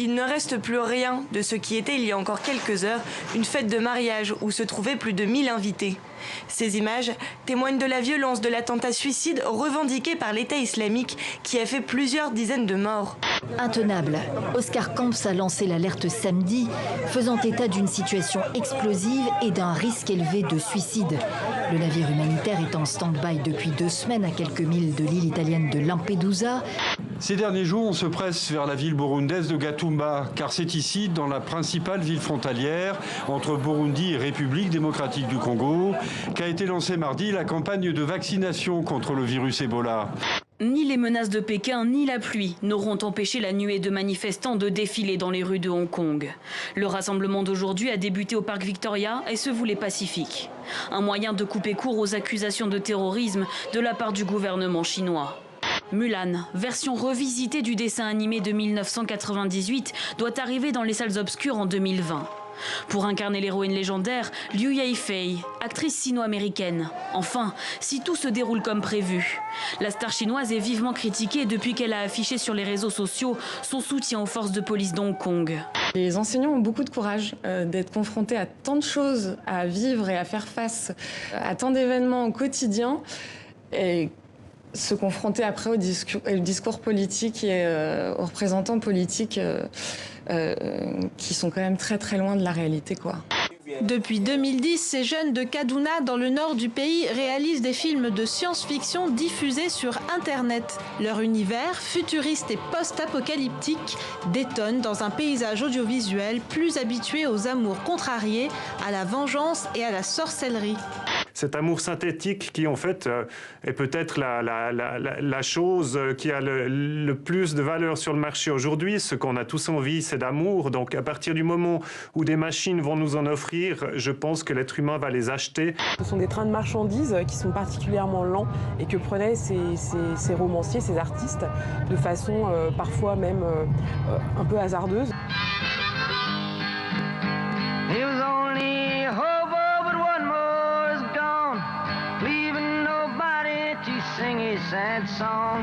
Il ne reste plus rien de ce qui était il y a encore quelques heures une fête de mariage où se trouvaient plus de 1000 invités. Ces images témoignent de la violence de l'attentat suicide revendiqué par l'État islamique qui a fait plusieurs dizaines de morts. Intenable, Oscar Camps a lancé l'alerte samedi, faisant état d'une situation explosive et d'un risque élevé de suicide. Le navire humanitaire est en stand-by depuis 2 semaines à quelques milles de l'île italienne de Lampedusa. Ces derniers jours, on se presse vers la ville burundaise de Gatumba, car c'est ici, dans la principale ville frontalière entre Burundi et République démocratique du Congo, qu'a été lancée mardi la campagne de vaccination contre le virus Ebola. Ni les menaces de Pékin ni la pluie n'auront empêché la nuée de manifestants de défiler dans les rues de Hong Kong. Le rassemblement d'aujourd'hui a débuté au parc Victoria et se voulait pacifique. Un moyen de couper court aux accusations de terrorisme de la part du gouvernement chinois. Mulan, version revisitée du dessin animé de 1998, doit arriver dans les salles obscures en 2020. Pour incarner l'héroïne légendaire, Liu Yifei, actrice sino-américaine. Enfin, si tout se déroule comme prévu. La star chinoise est vivement critiquée depuis qu'elle a affiché sur les réseaux sociaux son soutien aux forces de police d'Hong Kong. Les enseignants ont beaucoup de courage d'être confrontés à tant de choses à vivre et à faire face à tant d'événements au quotidien. Et se confronter après au discours politique et aux représentants politiques qui sont quand même très très loin de la réalité, quoi. Depuis 2010, ces jeunes de Kaduna, dans le nord du pays, réalisent des films de science-fiction diffusés sur Internet. Leur univers, futuriste et post-apocalyptique, détonne dans un paysage audiovisuel plus habitué aux amours contrariés, à la vengeance et à la sorcellerie. Cet amour synthétique qui, en fait, est peut-être la chose qui a le plus de valeur sur le marché aujourd'hui. Ce qu'on a tous envie, c'est d'amour. Donc, à partir du moment où des machines vont nous en offrir, je pense que l'être humain va les acheter. Ce sont des trains de marchandises qui sont particulièrement lents et que prenaient ces romanciers, ces artistes, de façon parfois même un peu hasardeuse. Leaving nobody to sing his sad song.